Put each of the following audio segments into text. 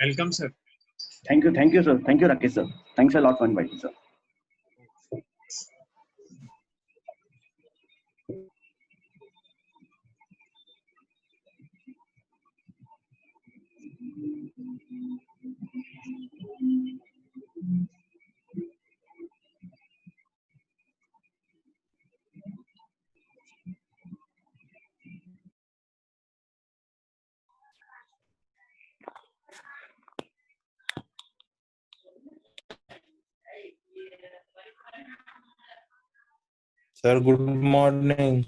Welcome, sir. Thank you, sir. Thank you, Rakesh, sir. Thanks a lot for inviting, sir. Sir, good morning.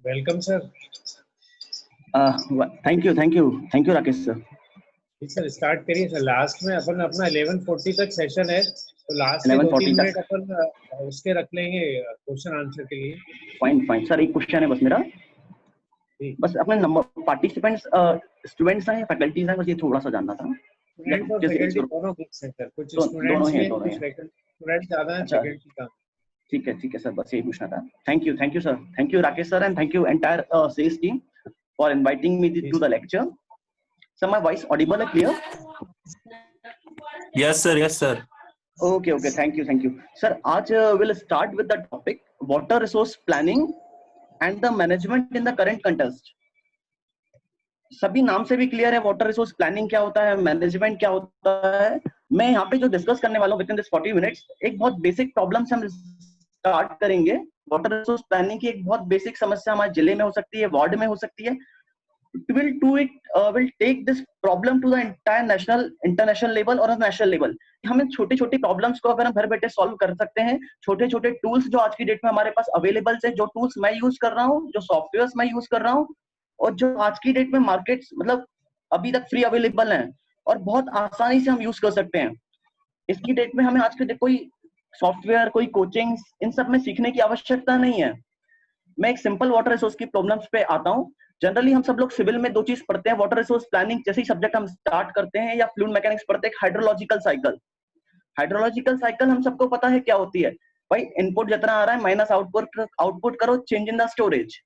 Welcome sir. Thank you Rakesh sir. Sir start करिए sir. Last में अपन अपना 11:40 तक session है, तो last के 11:40 2-3 तक। Minute अपन उसके रख लेंगे क्वेश्चन आंसर के लिए। फाइन सर, एक क्वेश्चन है बस मेरा। जी। बस अपने नंबर पार्टिसिपेंट्स स्टूडेंट्स हैं या फैकल्टीज हैं, बस ये थोड़ा सा जानना था। स्टूडेंट्स और किस एज फैकल्टी ग्रुप? दोनों मिक्स है सर, कुछ दोनों स्टूडेंट्स भी हैं, हैं, दोनों कुछ हैं। स्टूडेंट ज्यादा हैं, अच्छा, फैकल्टी कम। ठीक है सर, बस यही पूछना था। Thank you sir, thank you Rakesh sir, and thank you entire sales team for inviting me जी to the lecture. Sir, my voice audible है, clear? Yes, sir. Okay, thank you sir। आज we'll start with the topic water resource planning and the management in the current context। सभी नाम से भी clear है water resource planning क्या होता है, मैनेजमेंट क्या होता है। मैं यहाँ पे जो डिस्कस करने वाला हूँ विद इन दिस 40 मिनट्स, एक बहुत बेसिक प्रॉब्लम से हम स्टार्ट करेंगे। वाटर रिसोर्स प्लानिंग की एक बहुत बेसिक समस्या हमारे जिले में हो सकती है, वार्ड में हो सकती है। Will take this problem to the entire national international level और नेशनल लेवल। हमें छोटी छोटी प्रॉब्लम्स को अगर हम घर बैठे सॉल्व कर सकते हैं, छोटे छोटे टूल्स जो आज की डेट में हमारे पास अवेलेबल है, जो टूल्स मैं यूज कर रहा हूँ, जो सॉफ्टवेयर मैं यूज कर रहा हूँ, और जो आज की डेट में मार्केट्स मतलब अभी तक फ्री अवेलेबल हैं और बहुत आसानी से हम यूज कर सकते हैं। इसकी डेट में हमें आज के कोई सॉफ्टवेयर, कोई कोचिंग, इन सब में सीखने की आवश्यकता नहीं है। मैं एक सिंपल वाटर रिसोर्स की प्रॉब्लम्स पे आता हूँ। जनरली हम सब लोग सिविल में दो चीज पढ़ते हैं, वाटर रिसोर्स प्लानिंग जैसे ही सब्जेक्ट हम स्टार्ट करते हैं, या फ्लूइड मैकेनिक्स पढ़ते हैं, हाइड्रोलॉजिकल साइकिल। हाइड्रोलॉजिकल साइकिल हम सबको पता है क्या होती है भाई। इनपुट जितना आ रहा है माइनस आउटपुट करो, चेंज इन द स्टोरेज।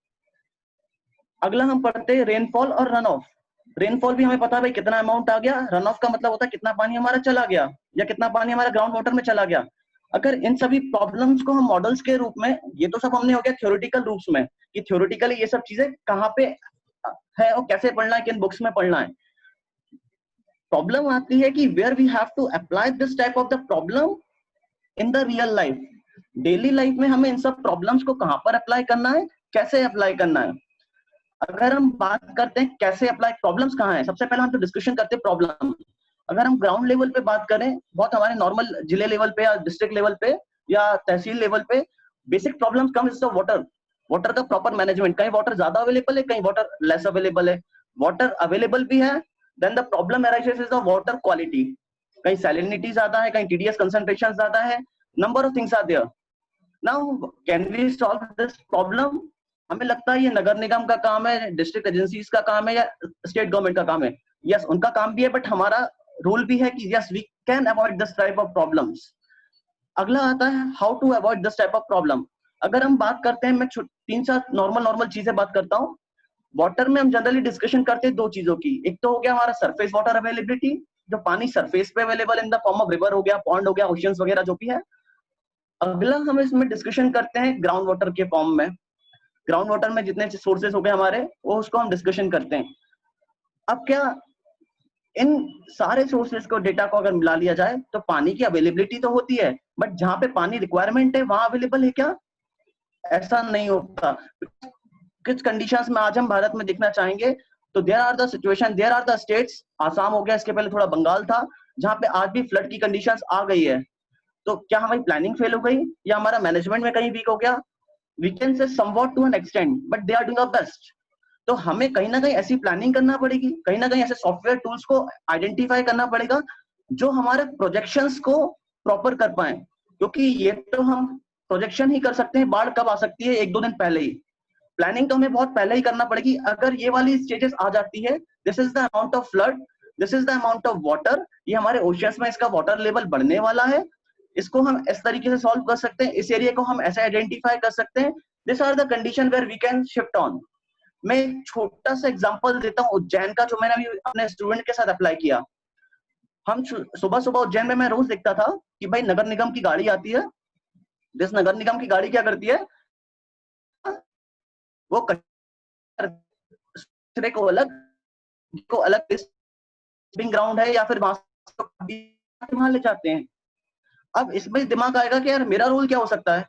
अगला हम पढ़ते हैं रेनफॉल और रन ऑफ। रेनफॉल भी हमें पता है भाई कितना अमाउंट आ गया, रन ऑफ का मतलब होता है कितना पानी हमारा चला गया या कितना पानी हमारा ग्राउंड वाटर में चला गया। अगर इन सभी प्रॉब्लम्स को हम मॉडल्स के रूप में, ये तो सब हमने हो गया थ्योरेटिकल रूप्स में कि थ्योरेटिकली ये सब चीजें कहाँ पे है और कैसे पढ़ना है, किन बुक्स में पढ़ना है। प्रॉब्लम आती है कि where we have to apply this type of the problem in the real life. Daily life में हमें इन सब प्रॉब्लम्स को कहाँ पर अप्लाई करना है, कैसे अप्लाई करना है। अगर हम बात करते हैं कैसे अप्लाई, प्रॉब्लम्स कहाँ है, सबसे पहले हम तो डिस्कशन करते हैं प्रॉब्लम। अगर हम ग्राउंड लेवल पे बात करें, बहुत हमारे नॉर्मल जिले लेवल पे या डिस्ट्रिक्ट लेवल पे या तहसील लेवल पे basic problems come is the water का प्रॉपर मैनेजमेंट। कहीं वाटर ज्यादा अवेलेबल है, कहीं वाटर लेस अवेलेबल है। वाटर अवेलेबल भी है, then the problem arises is the water quality. कहीं सैलिनिटी ज्यादा है, कहीं टीडीएस कंसंट्रेशन ज्यादा है, number of things are there. Now can we solve this problem? हमें लगता है ये नगर निगम का काम है, डिस्ट्रिक्ट एजेंसीज का काम है या स्टेट गवर्नमेंट का काम है। यस, उनका काम भी है, बट हमारा रूल भी है कि yes we can avoid this type of problems. अगला आता है how to avoid this type of problem. अगर हम बात करते हैं, मैं 3-4 नॉर्मल चीजें बात करता हूँ। वाटर में हम जनरली डिस्कशन करते हैं दो चीजों की। एक तो हो गया हमारा सरफेस वाटर अवेलेबिलिटी, जो पानी सरफेस पे available in the form of river हो गया, पॉन्ड हो गया, ओशियंस वगैरह जो भी है। अगला हम इसमें डिस्कशन करते हैं ग्राउंड वाटर के फॉर्म में। ग्राउंड वाटर में जितने सोर्सेस हो गए हमारे, वो उसको हम डिस्कशन करते हैं। अब क्या इन सारे सोर्सेस को, डेटा को अगर मिला लिया जाए तो पानी की अवेलेबिलिटी तो होती है, बट जहां पे पानी रिक्वायरमेंट है वहां अवेलेबल है क्या? ऐसा नहीं होता। कुछ कंडीशंस में आज हम भारत में देखना चाहेंगे तो there are the situation, there are the states. Assam हो गया, इसके पहले थोड़ा बंगाल था, जहां पे आज भी फ्लड की कंडीशंस आ गई है। तो क्या हमारी प्लानिंग फेल हो गई या हमारा मैनेजमेंट में कहीं वीक हो गया? We can say somewhat to an extent, but they are doing their best. तो हमें कहीं ना कहीं ऐसी प्लानिंग करना पड़ेगी, कहीं ना कहीं ऐसे सॉफ्टवेयर टूल्स को आइडेंटिफाई करना पड़ेगा जो हमारे प्रोजेक्शंस को प्रॉपर कर पाए। क्योंकि ये तो हम प्रोजेक्शन ही कर सकते हैं बाढ़ कब आ सकती है, 1-2 दिन पहले ही। प्लानिंग तो हमें बहुत पहले ही करना पड़ेगी। अगर ये वाली स्टेजेस आ जाती है, this is the amount of flood, this is the amount of water, ये हमारे ओशियंस में इसका वाटर लेवल बढ़ने वाला है, इसको हम इस तरीके से सॉल्व कर सकते हैं, इस एरिया को हम ऐसे आइडेंटिफाई कर सकते हैं। This are the condition where we can shift on. मैं एक छोटा सा एग्जांपल देता हूँ उज्जैन का, जो मैंने अभी अपने स्टूडेंट के साथ अप्लाई किया। हम सुबह सुबह उज्जैन में मैं रोज देखता था कि भाई नगर निगम की गाड़ी आती है। जिस नगर निगम की गाड़ी क्या करती है, वो कचरे को अलग डस्टबिन ग्राउंड है या फिर वहां ले जाते हैं। अब इसमें दिमाग आएगा कि यार मेरा रोल क्या हो सकता है।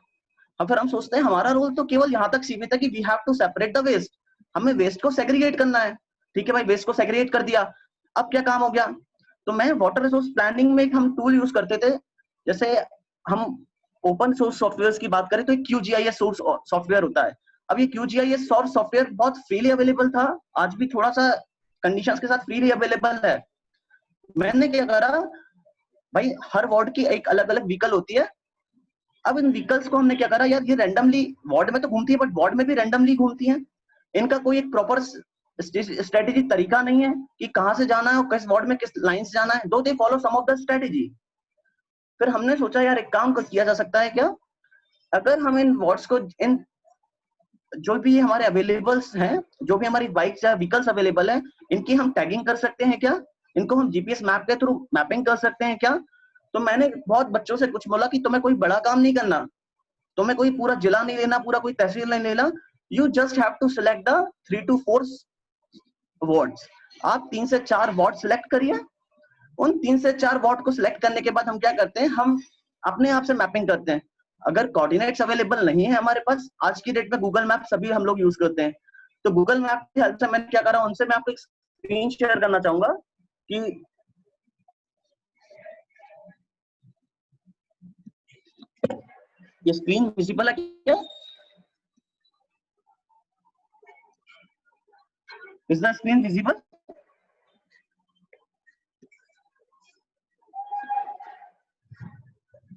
अब फिर हम सोचते हैं हमारा रोल तो केवल यहाँ तक सीमित है कि we have to separate the waste. हमें वेस्ट को सेग्रीगेट करना है। ठीक है भाई, वेस्ट को सेग्रीगेट कर दिया, अब क्या काम हो गया? तो मैं वाटर रिसोर्स प्लानिंग में हम टूल यूज करते थे। जैसे हम ओपन सोर्स सॉफ्टवेयर की बात करें तो QGIS सोर्स सॉफ्टवेयर होता है। अब ये QGIS सॉफ्टवेयर बहुत फ्रीली अवेलेबल था, आज भी थोड़ा सा कंडीशंस के साथ फ्रीली अवेलेबल है। मैंने क्या करा भाई, हर वार्ड की एक अलग अलग व्हीकल होती है। अब इन व्हीकल्स को हमने क्या करा यार, ये रैंडमली वार्ड में तो घूमती है बट वार्ड में भी रैंडमली घूमती हैं। इनका कोई एक प्रॉपर स्ट्रेटेजी तरीका नहीं है कि कहां से जाना है और किस वार्ड में किस लाइन से जाना है, दो they follow some of the strategy. फिर हमने सोचा यार एक काम किया जा सकता है क्या, अगर हम इन वार्ड्स को, इन जो भी हमारे अवेलेबल्स हैं, जो भी हमारी बाइक्स या व्हीकल्स अवेलेबल है, इनकी हम टैगिंग कर सकते हैं क्या, इनको हम जीपीएस मैप के थ्रू मैपिंग कर सकते हैं क्या। तो मैंने बहुत बच्चों से कुछ बोला कि तुम्हें कोई बड़ा काम नहीं करना, तुम्हें कोई पूरा जिला नहीं लेना, पूरा कोई तहसील नहीं लेना, you just have to select the 3 to 4 wards. आप 3 से 4 वार्ड सिलेक्ट करिए। उन 3 से 4 वार्ड को सिलेक्ट करने के बाद हम क्या करते हैं, हम अपने आप से मैपिंग करते हैं। अगर कोऑर्डिनेट्स अवेलेबल नहीं है हमारे पास, आज की डेट में गूगल मैप सभी हम लोग यूज करते हैं, तो गूगल मैप की हेल्प से मैंने क्या करा, उनसे मैं आपको एक स्क्रीन शेयर करना चाहूंगा कि ये स्क्रीन विजिबल है क्या, is the screen visible?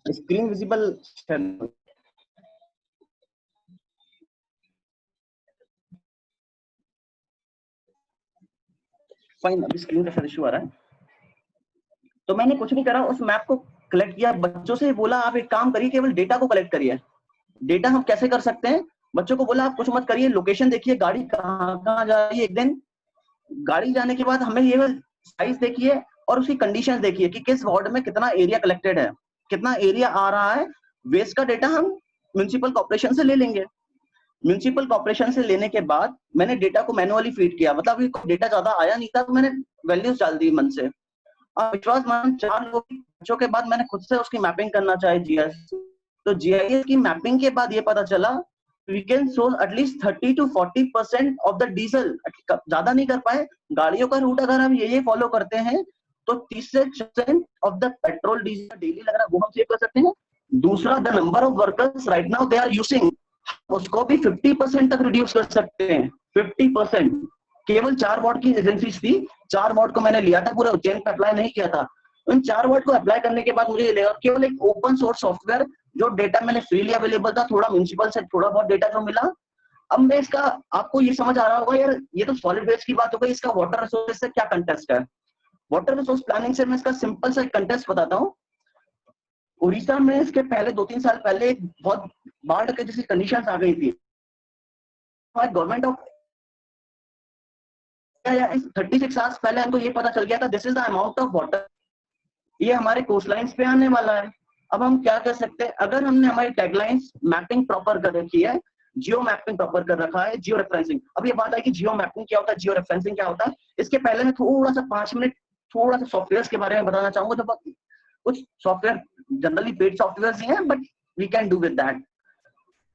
Screen visible fine, अभी स्क्रीन का इशू आ रहा है। तो मैंने कुछ नहीं करा, उस मैप को कलेक्ट किया, बच्चों से बोला आप एक काम करिए, केवल डेटा को कलेक्ट करिए। डेटा हम कैसे कर सकते हैं, बच्चों को बोला आप कुछ मत करिए, लोकेशन देखिए गाड़ी कहाँ कहाँ जा रही है। एक दिन गाड़ी जाने के बाद हमें ये साइज देखिए और उसकी कंडीशंस देखिए कि किस वार्ड में कितना एरिया कलेक्टेड है, कितना एरिया आ रहा है। वेस्ट का डेटा हम म्युनिसिपल कॉर्पोरेशन से ले लेंगे। म्युनिसिपल कॉर्पोरेशन से लेने के बाद मैंने डेटा को मैनुअली फीड किया, मतलब डेटा ज्यादा आया नहीं था तो मैंने वैल्यूज डाल दी मन से। और विश्वास मान 4 बच्चों के बाद मैंने खुद से उसकी मैपिंग करना चाहे जीआईएस, तो जीआईएस की मैपिंग के बाद ये पता चला we can source at least 30 to 40% of the diesel. ज्यादा नहीं कर पाए, गाड़ियों का रूट अगर हम ये फॉलो करते हैं तो 30% of the petrol diesel daily लग रहा है वो हम सेव कर सकते हैं। दूसरा, the number of workers right now they are using, उसको भी 50% तक रिड्यूस कर सकते हैं। 50%। केवल 4 वार्ड की एजेंसीज थी, 4 वार्ड को मैंने लिया था, पूरे उज्जैन पे अप्लाई नहीं किया था। उन 4 वार्ड को अप्लाई करने के बाद मुझे ये केवल एक ओपन सोर्स सॉफ्टवेयर, जो डेटा मैंने फ्रीली अवेलेबल था, थोड़ा म्युनिसिपल से थोड़ा बहुत डेटा जो मिला। अब मैं इसका, आपको ये समझ आ रहा होगा यार ये तो सॉलिड वेस्ट की बात हो गई, इसका वाटर रिसोर्सेज से क्या कंटेस्ट है। वाटर रिसोर्स प्लानिंग से मैं इसका सिंपल सा कंटेस्ट बताता हूँ। उड़ीसा में इसके पहले 2-3 साल पहले एक बहुत बाढ़ के जैसी कंडीशंस आ गई थी। गवर्नमेंट ऑफ 36 आवर्स पहले हमको ये पता चल गया था this is the amount of water, ये हमारे कोस्ट लाइंस पे आने वाला है। अब हम क्या कर सकते हैं, अगर हमने हमारी टैगलाइंस मैपिंग प्रॉपर कर रखी है, जियो मैपिंग प्रॉपर कर रखा है, जियो रेफरेंसिंग। अब ये बात है कि जियो मैपिंग क्या होता है, जियो रेफरेंसिंग क्या होता है, इसके पहले मैं थोड़ा सा 5 मिनट थोड़ा सा सॉफ्टवेयर के बारे में बताना चाहूंगा। जब कुछ सॉफ्टवेयर जनरली पेड सॉफ्टवेयर ही हैं, but we can do with that.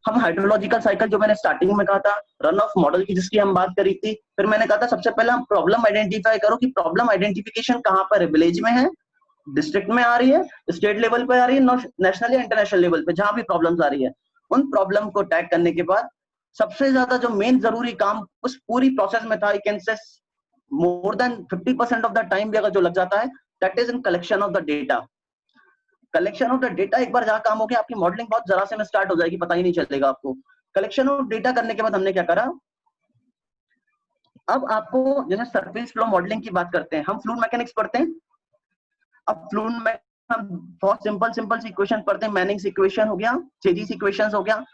हम हाइड्रोलॉजिकल साइकिल, जो मैंने स्टार्टिंग में कहा था, रन ऑफ मॉडल की जिसकी हम बात करी थी, फिर मैंने कहा था सबसे पहले हम प्रॉब्लम आइडेंटिफाई करो कि प्रॉब्लम आइडेंटिफिकेशन कहाँ पर है, विलेज में है, डिस्ट्रिक्ट में आ रही है, स्टेट लेवल पे आ रही है, नेशनल या इंटरनेशनल लेवल पे, जहां भी प्रॉब्लम्स आ रही है। उन प्रॉब्लम को टैग करने के बाद सबसे ज्यादा जो मेन जरूरी काम उस पूरी प्रोसेस में था, I can say more than 50% of the time भी अगर जो लग जाता है, that is in collection of the data. Collection of the data एक बार जहां काम हो गया, आपकी मॉडलिंग बहुत जरा से में स्टार्ट हो जाएगी, पता ही नहीं चलेगा आपको। कलेक्शन ऑफ डेटा करने के बाद हमने क्या करा, अब आपको जैसे सरफेस फ्लो मॉडलिंग की बात करते हैं, हम फ्लूइड मैकेनिक्स पढ़ते हैं। अब फ्लूइड में हम बहुत सिंपल सी इक्वेशन पढ़ते हैं, मैनिंग्स इक्वेशन हो गया, चेजिस इक्वेशंस हो गया।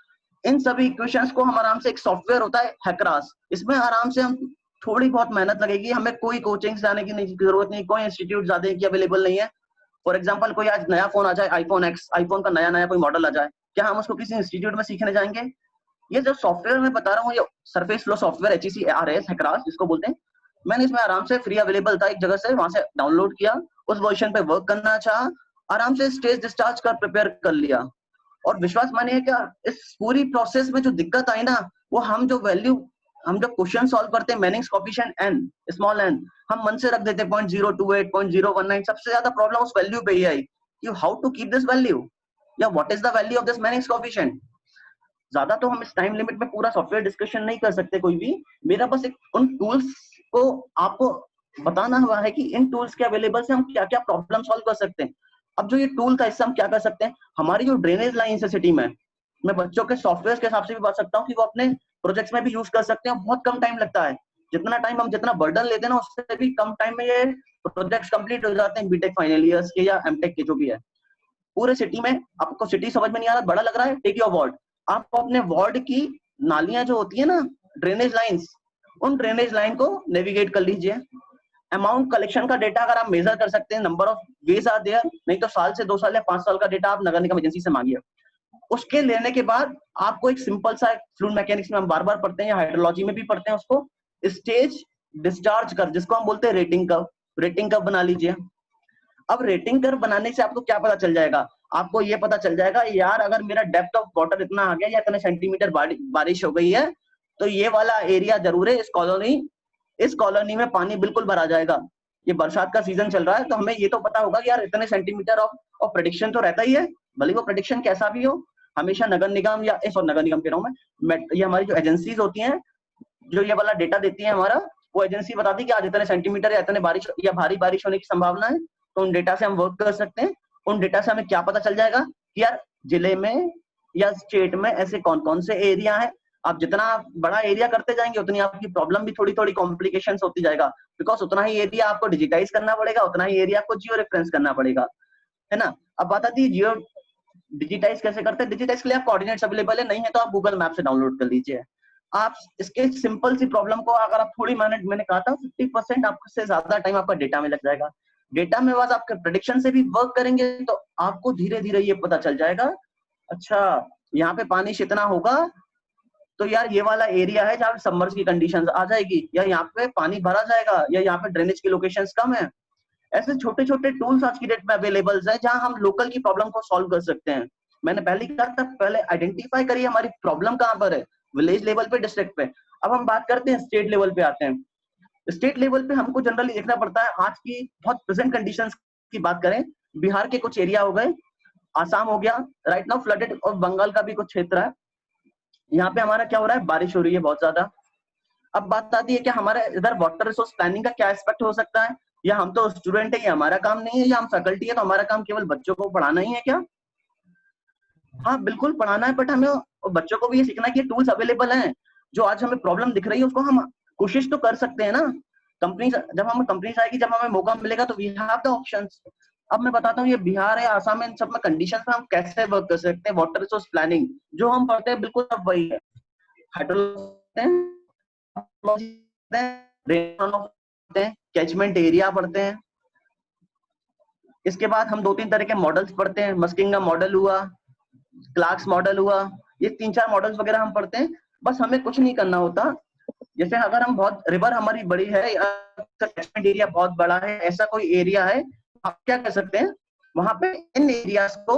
इन सभी इक्वेशंस को हम आराम से, एक सॉफ्टवेयर होता है हैकरास, इसमें आराम से हम थोड़ी बहुत मेहनत लगेगी, हमें कोई कोचिंग जाने की जरूरत नहीं, कोई इंस्टीट्यूट ज्यादा की अवेलेबल नहीं है। फॉर एग्जाम्पल कोई आज नया फोन आ जाए, आईफोन एक्स, आईफोन का नया कोई मॉडल आ जाए, क्या हम उसको किसी इंस्टीट्यूट में सीखने जाएंगे? ये जो सॉफ्टवेयर मैं बता रहा हूँ, ये सरफेस फ्लो सॉफ्टवेयर HECRAS हैकरास जिसको बोलते हैं, मैंने इसमें आराम से फ्री अवेलेबल था एक जगह से, वहां से डाउनलोड किया, उस वर्जन पे वर्क करना चाहा, आराम से स्टेज डिस्चार्ज कर प्रिपेयर कर लिया। और विश्वास मानिए क्या, इस पूरी प्रोसेस में जो दिक्कत आई ना, वो हम जो क्वेश्चन सॉल्व करते हैं, Manning's coefficient n, small n, हम मन से रख देते हैं 0.028, 0.019, सबसे ज्यादा प्रॉब्लम उस वैल्यू पे ही आई कि how to keep this value, या what is the value of this Manning's coefficient. ज्यादा तो हम इस टाइम लिमिट में पूरा सॉफ्टवेयर डिस्कशन नहीं कर सकते कोई भी। मेरा बस एक उन टूल्स को आपको बताना हुआ है कि इन टूल्स के अवेलेबल से हम क्या क्या प्रॉब्लम सॉल्व कर सकते हैं। अब जो ये टूल था इससे हम क्या कर सकते हैं, हमारी जो ड्रेनेज लाइन है सिटी में, मैं बच्चों के सॉफ्टवेयर के हिसाब से भी बता सकता हूँ कि वो अपने प्रोजेक्ट्स में भी यूज कर सकते हैं। बहुत कम टाइम लगता है, जितना टाइम हम जितना बर्डन लेते हैं ना उससे भी कम टाइम में ये प्रोजेक्ट्स कंप्लीट हो जाते हैं बीटेक फाइनल ईयर्स के या एमटेक के जो भी है। पूरे सिटी में आपको सिटी समझ में नहीं आ रहा, बड़ा लग रहा है, टेक योर वार्ड। आप अपने वार्ड की नालियां जो होती है ना, ड्रेनेज लाइंस, उन ड्रेनेज लाइन को नेविगेट कर लीजिए। अमाउंट कलेक्शन का डेटा अगर आप मेजर कर सकते हैं, number of ways are there, नहीं तो साल से 2 साल या 5 साल का डेटा आप नगर निगम एजेंसी से मांगिए। उसके लेने के बाद आपको एक सिंपल सा फ्लूइड मैकेनिक्स में हम बार बार पढ़ते हैं या हाइड्रोलॉजी में भी पढ़ते हैं उसको, स्टेज डिस्चार्ज कर्व, जिसको हम बोलते हैं रेटिंग कर्व, रेटिंग कर्व बना लीजिए। अब रेटिंग कर्व बनाने से आपको क्या पता चल जाएगा, आपको ये पता चल जाएगा यार अगर मेरा डेप्थ ऑफ वाटर इतना आ गया या इतने सेंटीमीटर बारिश हो गई है तो ये वाला एरिया जरूर है, इस कॉलोनी में पानी बिल्कुल भरा जाएगा। ये बरसात का सीजन चल रहा है तो हमें ये तो पता होगा कि यार इतने सेंटीमीटर ऑफ प्रेडिक्शन तो रहता ही है, भले वो प्रेडिक्शन कैसा भी हो। हमेशा नगर निगम या नगर निगम कह रहा हूँ मैं, ये हमारी जो एजेंसीज होती हैं जो ये वाला डेटा देती है हमारा, वो एजेंसी बताती है कि आज इतने सेंटीमीटर या इतने बारिश या भारी बारिश होने की संभावना है। तो उन डेटा से हम वर्क कर सकते हैं। उन डेटा से हमें क्या पता चल जाएगा कि यार जिले में या स्टेट में ऐसे कौन कौन से एरिया है। आप जितना बड़ा एरिया करते जाएंगे उतनी आपकी प्रॉब्लम भी थोड़ी थोड़ी कॉम्प्लिकेशंस होती जाएगा, बिकॉज उतना ही एरिया आपको डिजिटाइज करना पड़ेगा, उतना ही एरिया आपको जियो रेफरेंस करना पड़ेगा, है ना। अब बात आती है जियो डिजिटाइज कैसे करते हैं। डिजिटाइज के लिए आप कोऑर्डिनेट्स अवेलेबल है, नहीं है तो आप गूगल मैप से डाउनलोड कर लीजिए। आप इसके सिंपल सी प्रॉब्लम को अगर आप थोड़ी मैंने कहा था 50% आपसे ज्यादा टाइम आपका डेटा में लग जाएगा। डेटा में बस आपके प्रेडिक्शन से भी वर्क करेंगे तो आपको धीरे धीरे ये पता चल जाएगा, अच्छा यहाँ पे पानी इतना होगा तो यार ये वाला एरिया है जहाँ सबमर्ज की कंडीशंस आ जाएगी, या यहाँ पे पानी भरा जाएगा, या यहाँ पे ड्रेनेज की लोकेशंस कम है। ऐसे छोटे छोटे टूल्स आज की डेट में अवेलेबल है जहां हम लोकल की प्रॉब्लम को सॉल्व कर सकते हैं। मैंने पहले कहा था, पहले आइडेंटिफाई करिए हमारी प्रॉब्लम कहाँ पर है, विलेज लेवल पे, डिस्ट्रिक्ट पे। अब हम बात करते हैं स्टेट लेवल पे आते हैं। स्टेट लेवल पे हमको जनरली देखना पड़ता है आज की बहुत प्रेजेंट कंडीशंस की बात करें, बिहार के कुछ एरिया हो गए, आसाम हो गया, राइट नाउ फ्लडेड, और बंगाल का भी कुछ क्षेत्र है। यहाँ पे हमारा क्या हो रहा है, बारिश हो रही है बहुत ज्यादा। अब बात आती है कि हमारे इधर वाटर रिसोर्स प्लानिंग का क्या एस्पेक्ट हो सकता है, या हम तो स्टूडेंट है, ये हमारा काम नहीं है, या हम फैकल्टी है तो हमारा काम केवल बच्चों को पढ़ाना ही है क्या। हाँ बिल्कुल पढ़ाना है, बट हमें बच्चों को भी ये सीखना है कि टूल्स अवेलेबल हैं। जो आज हमें प्रॉब्लम दिख रही है उसको हम कोशिश तो कर सकते हैं ना। कंपनी जब हमें कंपनीज आएगी, जब हमें मौका मिलेगा तो वी हैव द ऑप्शंस। अब मैं बताता हूँ ये बिहार है, आसाम है, इन सब में कंडीशंस में हम कैसे वर्क कर सकते हैं। वाटर रिसोर्स प्लानिंग जो हम पढ़ते हैं बिल्कुल अब वही है, कैचमेंट एरिया पढ़ते हैं। इसके बाद हम 2-3 तरह के मॉडल्स पढ़ते हैं, मस्किंगा मॉडल हुआ, क्लार्क्स मॉडल हुआ, ये 3-4 मॉडल्स वगैरह हम पढ़ते हैं। बस हमें कुछ नहीं करना होता, जैसे अगर हम बहुत रिवर हमारी बड़ी है, कैचमेंट एरिया बहुत बड़ा है, ऐसा कोई एरिया है, आप क्या कर सकते हैं वहां पे इन एरियाज को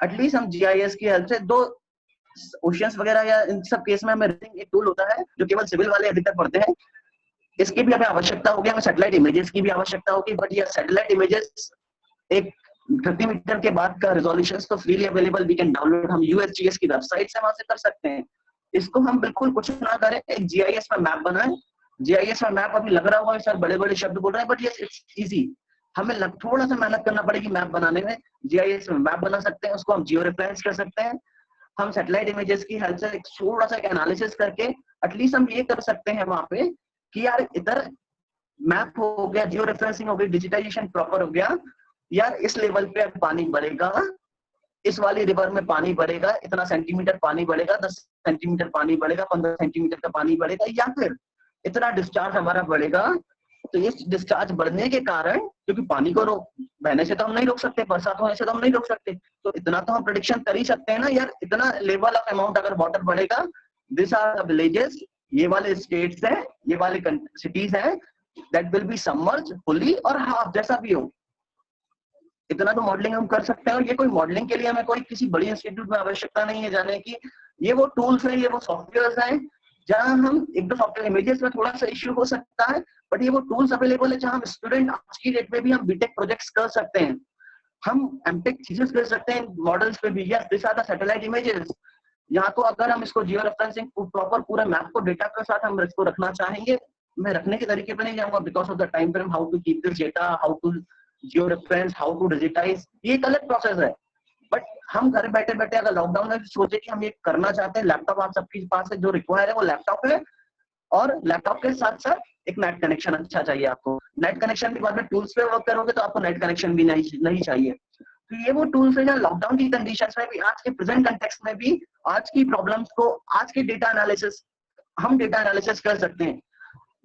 एटलीस्ट हम जीआईएस की हेल्प से, दो ओशियंस वगैरह या इन सब केस में हमें एक टूल होता है जो केवल सिविल वाले अधिकतर पढ़ते हैं, इसकी भी हमें आवश्यकता होगी, हमें सैटेलाइट इमेजेस की भी आवश्यकता होगी। बट ये सैटेलाइट इमेजेस एक 30 मीटर के बाद का रेजोल्यूशन तो freely available, we can download, हम यूएसजीएस की वेबसाइट से वहां से कर सकते हैं। इसको हम बिल्कुल कुछ ना करें, एक जीआईएस में मैप बनाएं। जीआईएस में मैप अभी लग रहा होगा सर बड़े बड़े शब्द बोल रहे हैं, बट यस इट्स इजी। हमें थोड़ा सा मेहनत करना पड़ेगी मैप बनाने में। जीआईएस में मैप बना सकते हैं, उसको हम जियो रेफरेंस कर सकते हैं। हम सैटेलाइट इमेजेस की हेल्प से थोड़ा सा एनालिसिस करके एटलीस्ट हम ये कर सकते हैं वहां पे कि यार इधर मैप हो गया, जियो रेफरेंसिंग हो गई, डिजिटाइजेशन प्रॉपर हो गया, यार इस लेवल पे पानी बढ़ेगा, इस वाली रिवर में पानी बढ़ेगा, इतना सेंटीमीटर पानी बढ़ेगा, 10 सेंटीमीटर पानी बढ़ेगा, 15 सेंटीमीटर का पानी बढ़ेगा, या फिर इतना डिस्चार्ज हमारा बढ़ेगा। तो इस डिस्चार्ज बढ़ने के कारण, क्योंकि पानी को बहने से तो हम नहीं रोक सकते, बरसात होने से तो हम नहीं रोक सकते, तो इतना तो हम प्रेडिक्शन कर ही सकते हैं ना यार, इतना लेवल ऑफ अमाउंट अगर वाटर बढ़ेगा, दिस आर द विलेजेस, ये वाले स्टेट्स हैं, ये वाले सिटीज हैं, that will be submerge fully और हाफ, जैसा भी हो। इतना तो मॉडलिंग हम कर सकते हैं। और ये कोई मॉडलिंग के लिए हमें कोई किसी बड़ी इंस्टीट्यूट में आवश्यकता नहीं है जाने की। ये वो टूल्स हैं, ये वो सॉफ्टवेयर हैं जहां हम एक दो सॉफ्टवेयर इमेजेस में थोड़ा सा इश्यू हो सकता है, बट ये वो टूल्स अवेलेबल है जहां हम स्टूडेंट आज की डेट में भी हम बीटेक प्रोजेक्ट्स कर सकते हैं, हम एमटेक थीसिस कर सकते हैं मॉडल्स पे भी। Yes, this are the satellite images. यहाँ तो अगर हम इसको जियो रेफरेंसिंग प्रॉपर पूरे मैप को डेटा के साथ हम इसको रखना चाहेंगे, मैं रखने के तरीके पे नहीं जाऊंगा because of the time frame, how to keep this data, how to geo reference, how to digitize, ये एक अलग प्रोसेस है। बट हम घर बैठे बैठे अगर लॉकडाउन में सोचे कि हम ये करना चाहते हैं, लैपटॉप आप सबके पास है, जो रिक्वायर है वो लैपटॉप है, और लैपटॉप के साथ साथ एक नेट कनेक्शन अच्छा चाहिए आपको। नेट कनेक्शन के बाद में टूल्स पे वर्क करोगे तो आपको नेट कनेक्शन भी नहीं चाहिए। तो ये वो टूल्स है जो लॉकडाउन की कंडीशंस में भी, आज के प्रेजेंट कंटेक्स्ट में भी, आज की प्रॉब्लम्स को, आज के डेटा एनालिसिस, हम डेटा एनालिसिस कर सकते हैं।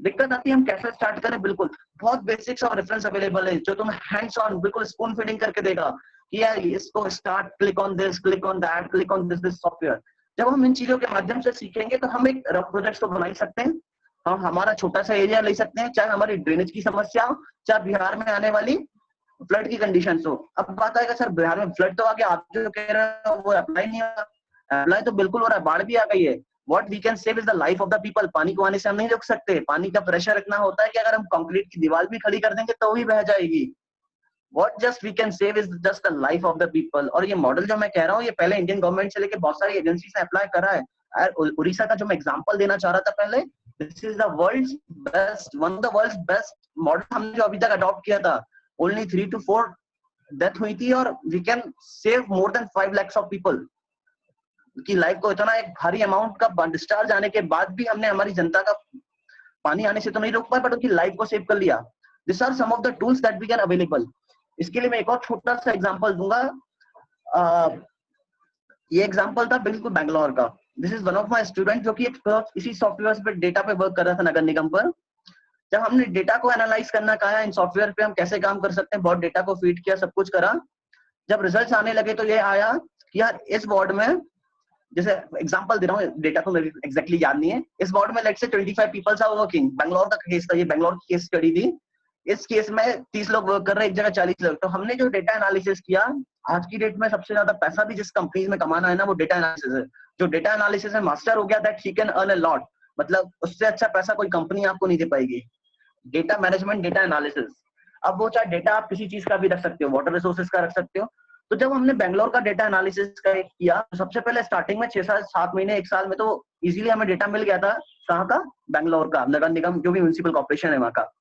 दिक्कत आती है हम कैसे स्टार्ट करें, बिल्कुल बहुत बेसिक्स और रेफरेंस अवेलेबल है जो तुम्हें हैंड्स ऑन बिल्कुल स्पून फीडिंग करके देगा कि यार इसको start, click on this, click on that, click on this software. जब हम इन चीजों के माध्यम से सीखेंगे तो हम एक रफ प्रोजेक्ट तो बना ही सकते हैं। हम हमारा छोटा सा एरिया ले सकते हैं, चाहे हमारी ड्रेनेज की समस्या हो, चाहे बिहार में आने वाली फ्लड की कंडीशन हो। अब बात आएगा सर बिहार में फ्लड तो आ गया, आप जो कह रहे हो वो अप्लाई नहीं होगा। अप्लाई तो बिल्कुल हो रहा है, बाढ़ भी आ गई है। What we can save is the life of the people। पानी को आने से हम नहीं रोक सकते, पानी का प्रेशर इतना होता है कि अगर हम कंक्रीट की दीवार भी खड़ी कर देंगे तो भी बह जाएगी। What just we can save is just the life of the people। और ये मॉडल जो मैं कह रहा हूँ ये पहले इंडियन गवर्नमेंट से लेके बहुत सारी एजेंसी से अप्लाई करा है। उड़ीसा का जो मैं एग्जांपल देना चाह रहा था पहले, this is the world's best, one of the world's best model हमने जो अभी तक अडॉप्ट किया था। ओनली 3 to 4 डेथ हुई थी और we can save more than 5 lakhs of people की लाइफ को। इतना एक भारी अमाउंट का डिस्चार्ज आने के बाद भी हमने हमारी जनता का पानी आने से तो नहीं रोक पाए, बट उनकी लाइफ को सेव कर लिया। This are some of the tools that we can available. इसके लिए मैं एक और छोटा सा एग्जांपल दूंगा। ये एग्जांपल था बिल्कुल बैंगलोर का। This is one of my student जो कि इसी सॉफ्टवेयर पे डेटा पे वर्क कर रहा था नगर निगम पर। जब हमने डेटा को एनालाइज करना कहा, इन सॉफ्टवेयर पे हम कैसे काम कर सकते हैं, बहुत डेटा को फीड किया, सब कुछ करा। जब रिजल्ट्स आने लगे तो ये आया कि यार इस वार्ड में, जैसे एग्जांपल दे रहा हूँ, डेटा तो मेरे एग्जैक्टली याद नहीं है, इस वार्ड में let's say 25 peoples are working. Bangalore का केस था ये, बैंगलोर की केस स्टडी थी। इस केस में 30 लोग वर्क कर रहे हैं, एक जगह 40 लोग। तो हमने जो डेटा एनालिसिस किया, आज की डेट में सबसे ज्यादा पैसा भी जिस कंपनी में कमाना है ना, वो डेटा एनालिसिस है। जो डेटा एनालिसिस में मास्टर हो गया, that he can earn a lot. मतलब उससे अच्छा पैसा कोई कंपनी आपको नहीं दे पाएगी। Data management, data analysis. अब वो चाहे डेटा आप किसी चीज का भी रख सकते हो, वाटर रिसोर्सेज का रख सकते हो। तो जब हमने बैंगलोर का डेटा एनालिसिस का किया, तो सबसे पहले स्टार्टिंग में 6-7 महीने, 1 साल में तो इजीली हमें डेटा मिल गया था। कहाँ का? बैंगलोर का, नगर निगम जो भी म्युनिसिपल कॉर्पोरेशन है वहां का।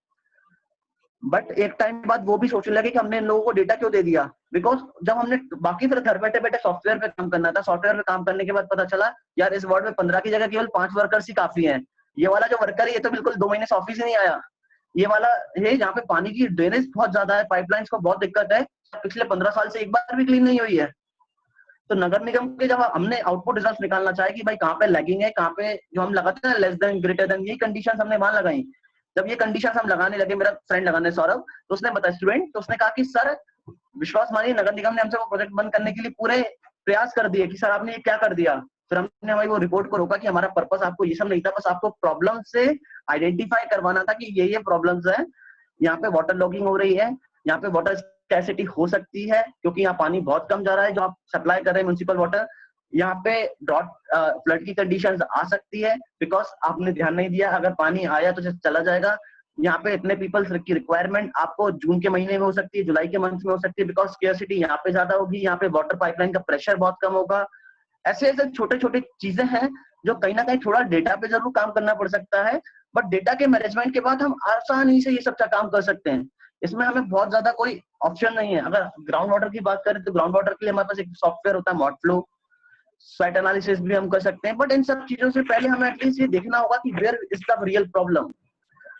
बट एक टाइम बाद वो भी सोचने लगे कि हमने इन लोगों को डेटा क्यों दे दिया, बिकॉज जब हमने बाकी फिर घर बैठे बैठे सॉफ्टवेयर पे काम करना था। सॉफ्टवेयर पे काम करने के बाद पता चला यार इस वार्ड में 15 की जगह केवल 5 वर्कर्स ही काफी हैं। ये वाला जो वर्कर है ये तो बिल्कुल 2 महीने से ऑफिस ही नहीं आया। ये वाला है यहाँ पे पानी की ड्रेनेज बहुत ज्यादा है, पाइपलाइंस को बहुत दिक्कत है, पिछले 15 साल से एक बार भी क्लीन नहीं हुई है। तो नगर निगम के जब हमने आउटपुट रिजल्ट निकालना चाहे कि भाई कहाँ पे लैगिंग है, कहाँ पे जो हम लगाते हैं लेस देन, ग्रेटर देन, ये कंडीशन हमने वहां लगाई। जब ये कंडीशन हम लगाने लगे, मेरा फ्रेंड लगाने सौरभ, तो उसने बताया स्टूडेंट, तो उसने कहा कि सर विश्वास मानिए नगर निगम ने हमसे वो प्रोजेक्ट बंद करने के लिए पूरे प्रयास कर दिए कि सर आपने ये क्या कर दिया। फिर हमने हमारी वो रिपोर्ट को रोका कि हमारा पर्पस आपको ये सब नहीं था, बस आपको प्रॉब्लम से आइडेंटिफाई करवाना था कि ये प्रॉब्लम्स है। यहाँ पे वाटर लॉगिंग हो रही है, यहाँ पे वाटर स्कैसिटी हो सकती है क्योंकि यहाँ पानी बहुत कम जा रहा है जो आप सप्लाई कर रहे हैं म्युनिसिपल वाटर। यहाँ पे ड्रॉट, फ्लड की कंडीशंस आ सकती है बिकॉज आपने ध्यान नहीं दिया, अगर पानी आया तो चला जाएगा। यहाँ पे इतने पीपल्स की रिक्वायरमेंट आपको जून के महीने में हो सकती है, जुलाई के मंथ में हो सकती है, बिकॉज स्कैसिटी यहाँ पे ज्यादा होगी, यहाँ पे वाटर पाइपलाइन का प्रेशर बहुत कम होगा। ऐसे ऐसे छोटे छोटे चीजें हैं जो कहीं ना कहीं थोड़ा डेटा पे जरूर काम करना पड़ सकता है, बट डेटा के मैनेजमेंट के बाद हम आसानी से ये सब काम कर सकते हैं। इसमें हमें बहुत ज्यादा कोई ऑप्शन नहीं है। अगर ग्राउंड वाटर की बात करें तो ग्राउंड वाटर के लिए हमारे पास एक सॉफ्टवेयर होता है मॉडफ्लो, स्वेट एनालिसिस भी हम कर सकते हैं। बट इन सब चीजों से पहले हमें एटलीस्ट ये देखना होगा कि where is the real problem.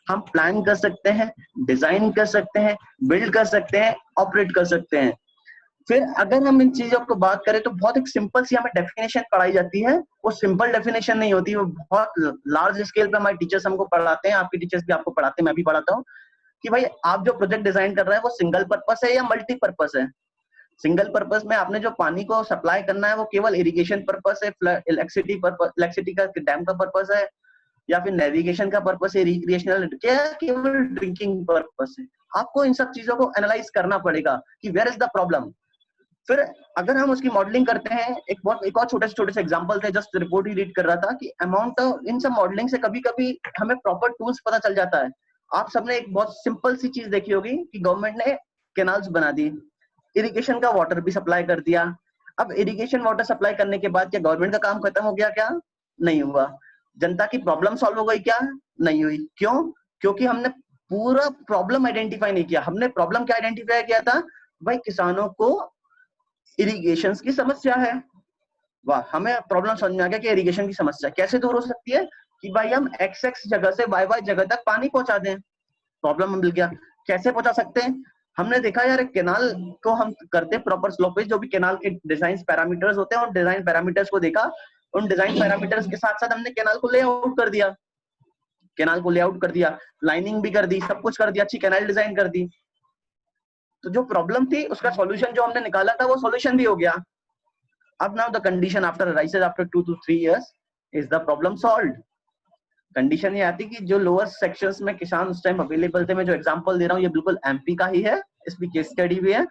हम प्लान कर सकते हैं, डिजाइन कर सकते हैं, बिल्ड कर सकते हैं, ऑपरेट कर सकते हैं। फिर अगर हम इन चीजों को बात करें तो बहुत एक सिंपल सी हमें डेफिनेशन पढ़ाई जाती है। वो सिंपल डेफिनेशन नहीं होती, वो बहुत लार्ज स्केल पे हमारे टीचर्स हमको पढ़ाते हैं, आपके टीचर्स भी आपको पढ़ाते हैं, मैं भी पढ़ाता हूँ, कि भाई आप जो प्रोजेक्ट डिजाइन कर रहे हैं वो सिंगल पर्पस है या मल्टीपर्पस है। सिंगल पर्पस में आपने जो पानी को सप्लाई करना है वो केवल इरिगेशन पर्पस है, इलेक्ट्रिसिटी का डैम का पर्पस है, या फिर नेविगेशन का पर्पस है, रिक्रिएशनल, क्या केवल ड्रिंकिंग पर्पस है। आपको इन सब चीजों को एनालाइज करना पड़ेगा कि वेयर इज द प्रॉब्लम। फिर अगर हम उसकी मॉडलिंग करते हैं, एक और छोटे से एग्जांपल थे, जस्ट रिपोर्ट ही रीड कर रहा था कि अमाउंट इन सब मॉडलिंग से कभी कभी हमें प्रॉपर टूल्स पता चल जाता है। आप सबने एक बहुत सिंपल सी चीज देखी होगी कि गवर्नमेंट ने कैनाल्स बना दी, इरिगेशन का वाटर भी सप्लाई कर दिया, अब इरिगेशन वाटर सप्लाई करने के बाद क्या गवर्नमेंट का काम खत्म हो गया क्या? नहीं हुआ। जनता की प्रॉब्लम सॉल्व हो गई क्या? नहीं हुई। क्यों? क्योंकि हमने पूरा प्रॉब्लम आइडेंटिफाई नहीं किया। हमने प्रॉब्लम क्या आइडेंटिफाई किया था? भाई किसानों को इरिगेशन की समस्या है। वाह, हमें प्रॉब्लम समझ में आ गया कि इरिगेशन की समस्या कैसे दूर हो सकती है कि भाई हम एक्स एक्स जगह से वाई वाई जगह तक पानी पहुंचा दें। प्रॉब्लम मिल गया। कैसे पहुंचा सकते हैं? हमने देखा यार कैनाल को हम करते प्रॉपर स्लोपेज, जो भी कैनाल के डिजाइन पैरामीटर्स होते हैं उन डिजाइन पैरामीटर्स को देखा। उन डिजाइन पैरामीटर्स के साथ साथ हमने कैनाल को लेआउट कर दिया। कैनाल को लेआउट कर दिया, लाइनिंग भी कर दी, सब कुछ कर दिया, अच्छी कैनाल डिजाइन कर दी। तो जो प्रॉब्लम थी उसका सॉल्यूशन जो हमने निकाला था वो सॉल्यूशन भी हो गया। अब now the condition after राइसेस after 2 to 3 years is the problem solved. Condition ये आती कि जो लोअर सेक्शंस में किसान उस टाइम अवेलेबल थे, मैं जो एग्जांपल दे रहा हूँ ये बिल्कुल एमपी का ही है, इसकी केस स्टडी भी है।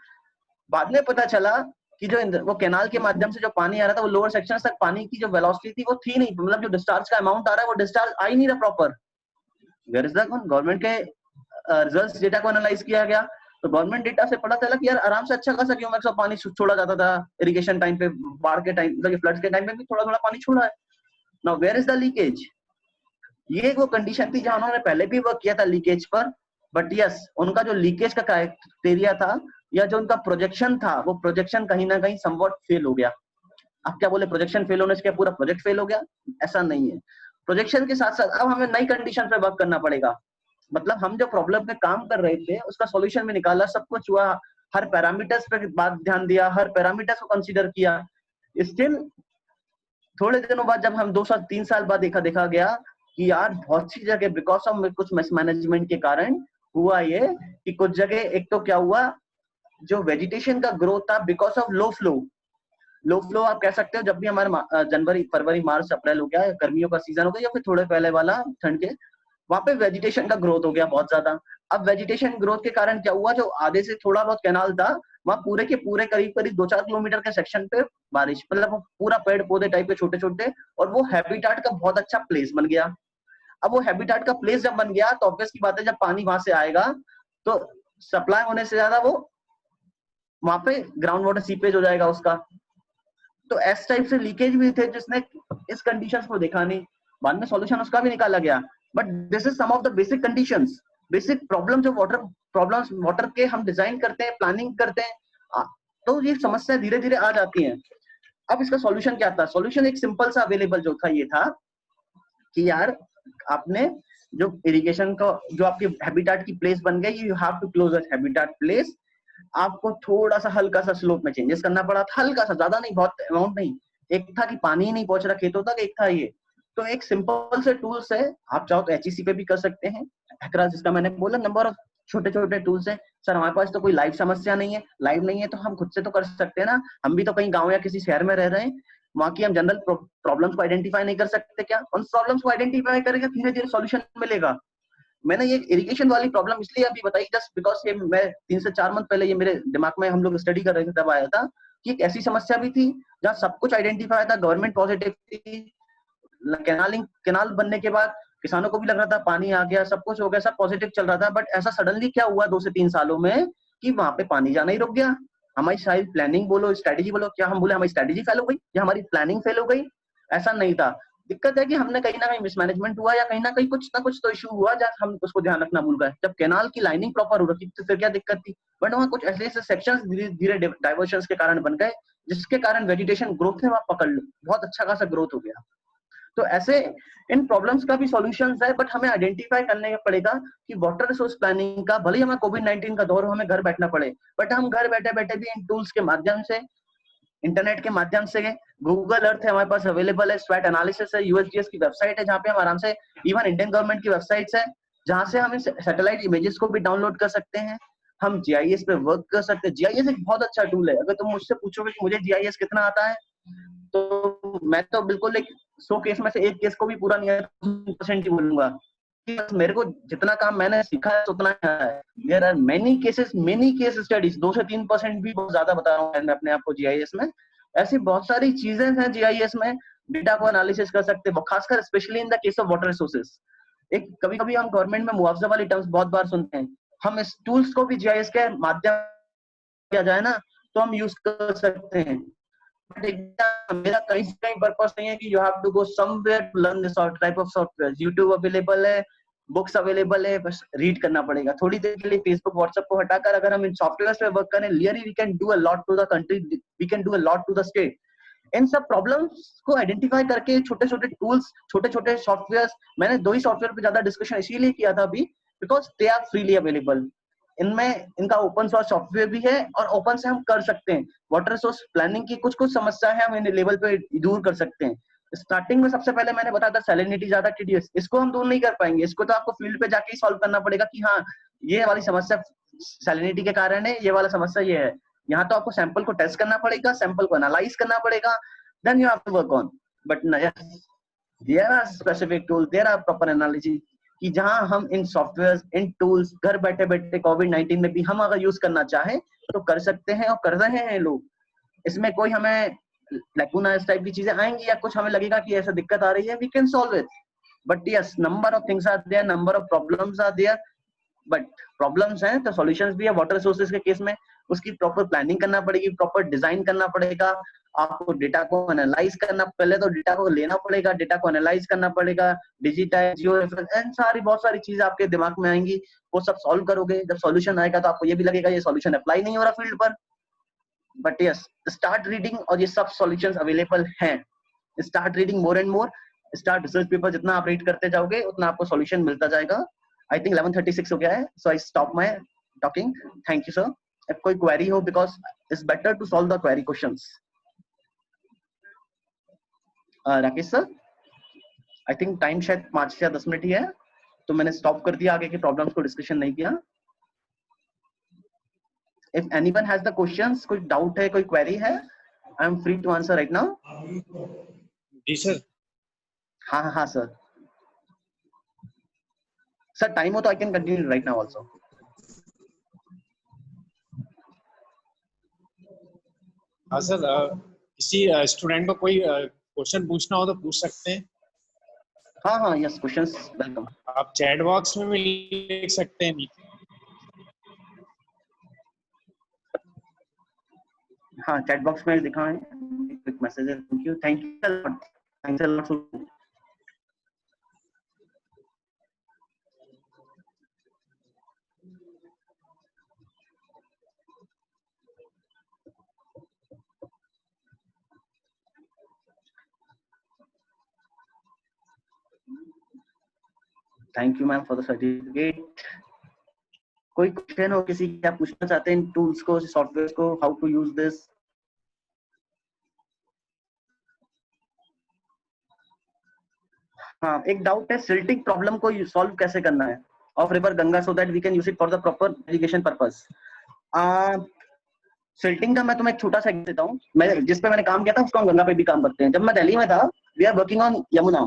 बाद में पता चला कि जो वो कैनाल के माध्यम से जो पानी आ रहा था वो लोअर सेक्शन तक पानी की जो वेलोसिटी थी वो थी नहीं, मतलब जो डिस्चार्ज का अमाउंट आ रहा है वो डिस्चार्ज आ ही नहीं रहा proper. Where is the government के रिजल्ट्स डेटा को एनालाइज किया गया तो गवर्नमेंट डेटा से पता चला कि यार आराम से अच्छा खासा क्यूमेक्स ऑफ पानी छोड़ा जाता था इरिगेशन टाइम पे, बाढ़ के टाइम मतलब फ्लड्स के टाइम पे भी थोड़ा थोड़ा पानी छोड़ा है। Now where is the leakage? ये वो कंडीशन थी जहां उन्होंने पहले भी वर्क किया था लीकेज पर, बट यस उनका जो लीकेज का क्राइटेरिया था या जो उनका प्रोजेक्शन था वो प्रोजेक्शन कहीं ना कहीं समवॉट फेल हो गया। आप क्या बोले प्रोजेक्शन फेल होने से क्या पूरा प्रोजेक्ट फेल हो गया? ऐसा नहीं है। प्रोजेक्शन के साथ साथ अब हमें नई कंडीशन पे वर्क करना पड़ेगा। मतलब हम जो प्रॉब्लम पे काम कर रहे थे उसका सॉल्यूशन भी निकाला, सब कुछ हुआ, हर पैरामीटर्स पे बात ध्यान दिया, हर पैरामीटर्स को कंसीडर किया। स्टिल थोड़े दिनों बाद जब हम 2 साल 3 साल बाद देखा गया कि यार बहुत सी जगह बिकॉज ऑफ कुछ मिसमैनेजमेंट के कारण हुआ ये कि कुछ जगह एक तो क्या हुआ, जो वेजिटेशन का ग्रोथ था बिकॉज ऑफ लो फ्लो आप कह सकते हो। जब भी हमारे जनवरी फरवरी मार्च अप्रैल हो गया, गर्मियों का सीजन हो गया या फिर थोड़े पहले वाला ठंड के, वहां पे वेजिटेशन का ग्रोथ हो गया बहुत ज्यादा। अब वेजिटेशन ग्रोथ के कारण क्या हुआ, जो आधे से थोड़ा बहुत कैनाल था वहां पूरे के पूरे करीब करीब 2-4 किलोमीटर के सेक्शन पे बारिश, मतलब पूरा पेड़ पौधे टाइप के छोटे छोटे, और वो हैबिटाट का बहुत अच्छा प्लेस बन गया। अब वो हैबिटाट का प्लेस जब बन गया तो ऑब्वियस की बात है जब पानी वहां से आएगा तो सप्लाई होने से ज्यादा वो वहां पे ग्राउंड वाटर सीपेज हो जाएगा उसका। तो एस टाइप से लीकेज भी थे जिसने इस कंडीशंस को देखा नहीं। बाद में सॉल्यूशन उसका भी निकाला गया, but this is some of the basic conditions, basic problem जो वाटर प्रॉब्लम्स वाटर के हम डिजाइन करते हैं, प्लानिंग करते हैं, तो ये समस्या धीरे धीरे आ जाती है। अब इसका सॉल्यूशन क्या था? सॉल्यूशन एक सिंपल सा अवेलेबल जो था ये था कि यार आपने जो इरिगेशन का जो आपकी हैबिटाट की प्लेस बन गई, you have to close that habitat place. आपको थोड़ा सा हल्का सा स्लोप में चेंजेस करना पड़ा था, हल्का सा, ज्यादा नहीं, बहुत अमाउंट नहीं। एक था कि पानी ही नहीं पहुंच रहा खेतों तक, एक था ये। तो एक सिंपल से टूल्स है, आप चाहो तो एचईसी पे भी कर सकते हैं, हैकरा जिसका मैंने बोला, नंबर ऑफ छोटे छोटे टूल्स है। सर हमारे पास तो कोई लाइव समस्या नहीं है, लाइव नहीं है तो हम खुद से तो कर सकते हैं ना, हम भी तो कहीं गाँव या किसी शहर में रह रहे हैं, वहां की हम जनरल प्रॉब्लम्स को आइडेंटिफाई नहीं कर सकते क्या? उन प्रॉब्लम्स को आइडेंटिफाई करेंगे, धीरे धीरे सॉल्यूशन मिलेगा। मैंने ये इरिगेशन वाली प्रॉब्लम इसलिए अभी बताई जस्ट बिकॉज ये मैं 3 से 4 मंथ पहले ये मेरे दिमाग में हम लोग स्टडी कर रहे थे तब आया था कि एक ऐसी समस्या भी थी जहाँ सब कुछ आइडेंटिफाई था, गवर्नमेंट पॉजिटिव थी, कैनाल बनने के बाद किसानों को भी लग रहा था पानी आ गया, सब कुछ हो गया, सब पॉजिटिव चल रहा था। बट ऐसा सडनली क्या हुआ 2 से 3 सालों में कि वहां पे पानी जाना ही रुक गया। हमारी शायद प्लानिंग बोलो, स्ट्रेटेजी बोलो, क्या हम बोले हमारी स्ट्रेटेजी फेल हो गई या हमारी प्लानिंग फेल हो गई? ऐसा नहीं था। दिक्कत है कि हमने कहीं ना कहीं मिसमैनेजमेंट हुआ या कहीं ना कहीं कुछ ना कुछ तो इशू हुआ जहाँ हम उसको ध्यान रखना भूल गए। जब कैनाल की लाइनिंग प्रॉपर हो रखी तो फिर क्या दिक्कत थी? बट वहाँ कुछ ऐसे ऐसे सेक्शंस धीरे धीरे डाइवर्जन के कारण बन गए जिसके कारण वेजिटेशन ग्रोथ है वहाँ पकड़ लो, बहुत अच्छा खासा ग्रोथ हो गया। तो ऐसे इन प्रॉब्लम्स का भी सॉल्यूशंस है, बट हमें आइडेंटिफाई करने का पड़ेगा कि वाटर रिसोर्स प्लानिंग का, भले ही हमें कोविड-19 का दौर हो, हमें घर बैठना पड़े, बट हम घर बैठे बैठे भी इन टूल्स के माध्यम से, इंटरनेट के माध्यम से, गूगल अर्थ है हमारे पास अवेलेबल है, स्वैट एनालिसिस है, यूएसजीएस की वेबसाइट है जहाँ पे हम आराम से, इवन इंडियन गवर्नमेंट की वेबसाइट्स है जहाँ से हम सैटेलाइट इमेजेस को भी डाउनलोड कर सकते हैं, हम जीआईएस पे वर्क कर सकते हैं। जीआईएस एक बहुत अच्छा टूल है। अगर तुम मुझसे पूछोगे कि मुझे जीआईएस कितना आता है, तो मैं तो बिल्कुल एक 100 केस में से एक केस को भी पूरा नहीं आता, 100% ही बोलूंगा कि मेरे को जितना काम मैंने सीखा है उतना है। There are many case studies, 2 से 3% भी बहुत ज्यादा बता रहा हूँ मैं अपने आप को जीआईएस में। ऐसी बहुत सारी चीजें हैं जीआईएस में, डेटा को एनालिसिस कर सकते हैं, खासकर specially in the case of water resources. एक कभी कभी हम गवर्नमेंट में मुआवजा वाली टर्म्स बहुत बार सुनते हैं, हम इस टूल्स को भी जीआईएस के माध्यम किया जाए ना तो हम यूज कर सकते हैं। मेरा कहीं से कहीं पर्पस नहीं है कि you have to go somewhere to learn this type of software. YouTube available है, बुक्स अवेलेबल है, बस रीड करना पड़ेगा। थोड़ी देर के लिए फेसबुक व्हाट्सएप को हटाकर अगर हम इन सॉफ्टवेयर पे वर्क करें, really we can do a lot to the country, we can do a lot to the state. इन सब प्रॉब्लम्स को आइडेंटिफाई करके छोटे छोटे टूल्स, छोटे छोटे सॉफ्टवेयर, मैंने 2 ही सॉफ्टवेयर पे ज्यादा डिस्कशन इसीलिए किया था अभी because they are freely available. इनमें इनका ओपन सोर्स सॉफ्टवेयर भी है और ओपन से हम कर सकते हैं। वाटर रिसोर्स प्लानिंग की कुछ कुछ समस्या है, हम इन लेवल पे दूर कर सकते हैं। स्टार्टिंग में सबसे पहले मैंने बताया था सैलिनिटी ज्यादा टीडीएस, इसको हम दूर नहीं कर पाएंगे। इसको तो आपको फील्ड पे जाके ही सॉल्व करना पड़ेगा कि हाँ ये वाली समस्या सैलिनिटी के कारण है, ये वाला समस्या ये है। यहाँ तो आपको सैंपल को टेस्ट करना पड़ेगा, सैंपल को एनालाइज करना पड़ेगा, then you have to work on. But there are specific tool, there are proper analysis कि जहां हम इन सॉफ्टवेयर, इन टूल्स घर बैठे बैठे कोविड-19 में भी हम अगर यूज करना चाहें तो कर सकते हैं और कर रहे हैं लोग। इसमें कोई हमें लैकुना इस टाइप की चीजें आएंगी या कुछ हमें लगेगा कि ऐसा दिक्कत आ रही है, we can solve it. But yes, number of things are there, number of problems are there, but problems हैं तो सॉल्यूशंस भी है। वाटर रिसोर्सेज के केस में उसकी प्रॉपर प्लानिंग करना पड़ेगी, प्रॉपर डिजाइन करना पड़ेगा, आपको डेटा को एनालाइज करना, पहले तो डेटा को लेना पड़ेगा, डेटा को एनालाइज करना पड़ेगा, डिजिटाइज, जियो रेफरेंस, सारी बहुत सारी चीजें आपके दिमाग में आएंगी, वो सब सॉल्व करोगे। जब सॉल्यूशन आएगा तो आपको ये भी लगेगा ये सॉल्यूशन अप्लाई नहीं हो रहा फील्ड पर। बट यस, स्टार्ट रीडिंग और ये सब सॉल्यूशंस अवेलेबल हैं। Start reading more and more, start research paper जितना आप रीड करते जाओगे उतना आपको सॉल्यूशन मिलता जाएगा। आई थिंक 11:36 हो गया है, so I stop my talking. Thank you sir. if कोई क्वेरी हो, because it's better to solve the query questions. Rakesh sir, I think time शायद 5 या 10 मिनट ही है, तो मैंने स्टॉप कर दिया, आगे के प्रॉब्लम्स को डिस्कशन नहीं किया। If anyone has the questions, कोई डाउट है, कोई क्वेरी है, I am free to answer right now. जी सर। हाँ हाँ हाँ सर। सर टाइम हो तो I can continue right now also. हाँ सर, किसी स्टूडेंट को कोई क्वेश्चन पूछना हो तो पूछ सकते हैं। हाँ हाँ यस, क्वेश्चंस वेलकम। आप चैट बॉक्स में भी लिख सकते हैं। हाँ चैट बॉक्स में दिखा है, क्विक मैसेज है। Thank you, thank you lot, thanks a lot. Thank you ma'am for the certificate. कोई क्वेश्चन हो किसी की, आप पूछना चाहते हैं इन टूल्स को, सॉफ्टवेयर को, हाउ टू यूज दिस? हाँ, एक डाउट है, सिल्टिंग प्रॉब्लम को सॉल्व कैसे करना है of river Ganga so that we can use it for the proper irrigation purpose. Silting का मैं तुम्हें एक छोटा सा देता हूँ। मैं जिस पे मैंने काम किया था उसको हम गंगा पे भी काम करते हैं। जब मैं दिल्ली में था, we are working on Yamuna,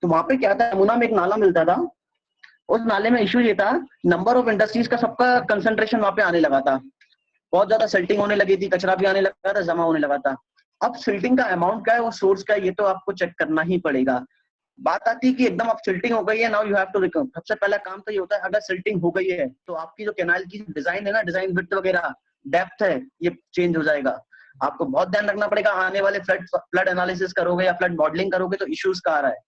तो वहां पे क्या था, यमुना में एक नाला मिलता था। उस नाले में इश्यू ये था, नंबर ऑफ इंडस्ट्रीज का सबका कंसंट्रेशन वहां पे आने लगा था, बहुत ज्यादा सिल्टिंग होने लगी थी, कचरा भी आने लगा था, जमा होने लगा था। अब सिल्टिंग का अमाउंट क्या है, वो सोर्स क्या है, ये तो आपको चेक करना ही पड़ेगा। बात आती है कि एकदम अब सिल्टिंग हो गई है, now you have to recover. सबसे पहला काम तो ये होता है, अगर सिल्टिंग हो गई है तो आपकी जो कैनाल की डिजाइन है ना, डिजाइन विड्थ वगैरह, डेप्थ है, ये चेंज हो जाएगा। आपको बहुत ध्यान रखना पड़ेगा, आने वाले फ्लड एनालिसिस करोगे या फ्लड मॉडलिंग करोगे तो इश्यूज का आ रहा है।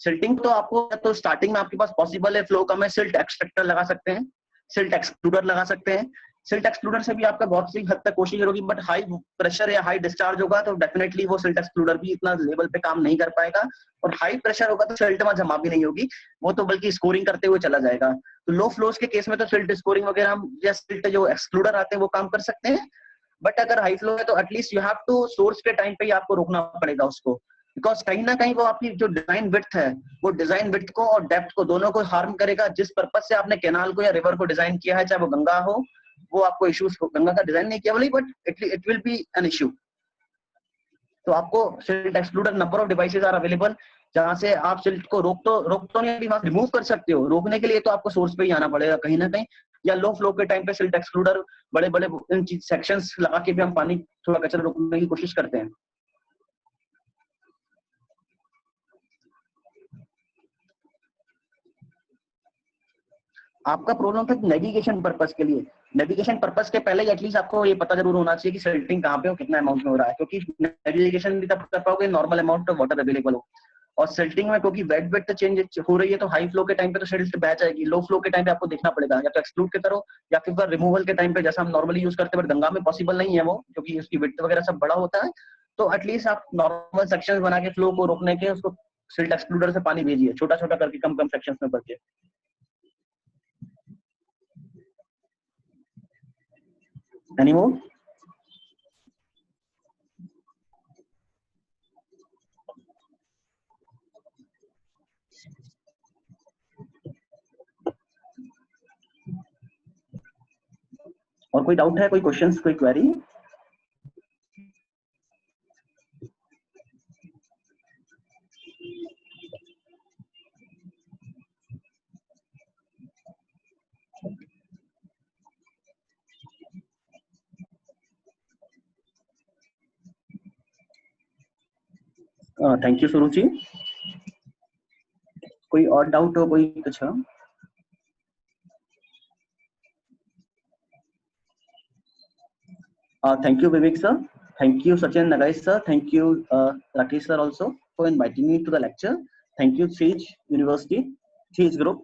सिल्टिंग तो आपको, तो स्टार्टिंग में आपके पास पॉसिबल है, फ्लो कम है, सिल्ट एक्सट्रैक्टर लगा सकते हैं, सिल्ट एक्सक्लूडर लगा सकते हैं। सिल्ट एक्सक्लूडर से भी आपका बहुत सी हद तक कोशिश होगी, बट हाई प्रेशर या हाई डिस्चार्ज होगा तो डेफिनेटली वो सिल्ट एक्सक्लूडर भी इतना लेवल पे काम नहीं कर पाएगा, और हाई प्रेशर होगा तो सिल्ट में जमा भी नहीं होगी, वो तो बल्कि स्कोरिंग करते हुए चला जाएगा। तो लो फ्लोज के केस में तो सिल्ट स्कोरिंग वगैरह या सिल्ट जो एक्सक्लूडर आते हैं वो काम कर सकते हैं। बट अगर हाई फ्लो है तो at least you have to source के टाइम पे ही आपको रोकना पड़ेगा उसको, बिकॉज कहीं ना कहीं वो आपकी जो डिजाइन विड्थ है, वो डिजाइन विड्थ को और डेप्थ को दोनों को हार्म करेगा। जिस पर्पज से आपने कैनाल को या रिवर को डिजाइन किया है, चाहे वो गंगा हो, वो आपको इश्यूज, गंगा का डिजाइन नहीं किया बोली, but it will be an issue. तो आपको silt excluder, number of devices are available, जहां से आप सिल्ट को रोक तो नहीं, वहां रिमूव कर सकते हो। रोकने के लिए तो आपको सोर्स पे ही आना पड़ेगा कहीं ना कहीं, या लो फ्लो के टाइम पे सिल्ट एक्सक्लूडर, बड़े बड़े इन सेक्शंस लगा के भी हम पानी, थोड़ा कचरा रोकने की कोशिश करते हैं। आपका प्रॉब्लम था नेविगेशन पर्पस के लिए। नेविगेशन पर्पस के पहले एटलीस्ट आपको ये पता जरूर होना चाहिए कि सिल्टिंग कहाँ पे हो, कितना अमाउंट में हो रहा है, क्योंकि नेविगेशन नहीं तब कर पाओगे normal amount of water available हो। और सिल्टिंग में क्योंकि वेट वेट चेंज हो रही है तो हाई फ्लो के टाइम पे तो सिल्ट बह जाएगी, लो फ्लो के टाइम पे आपको देखना पड़ेगा या तो एक्सक्लूड के करो या फिर रिमूवल के टाइम पे जैसा हम नॉर्मली यूज करते हैं, बट गंगा में पॉसिबल नहीं है वो क्योंकि उसकी विड्थ वगैरह सब बड़ा होता है। तो एटलीस्ट आप नॉर्मल सेक्शंस बना के फ्लो को रोकने के उसको सिल्ट एक्सक्लूडर से पानी भेजिए, छोटा छोटा करके कम कम सेक्शंस में करके। Any more? और कोई डाउट है, कोई क्वेश्चंस, कोई क्वेरी? थैंक यू सुरुचि। कोई और डाउट हो, कोई कुछ हो? Thank you Vivek sir, thank you Sachin Nagai sir, thank you Rakesh sir also for inviting me to the lecture. Thank you Sage University, Sage Group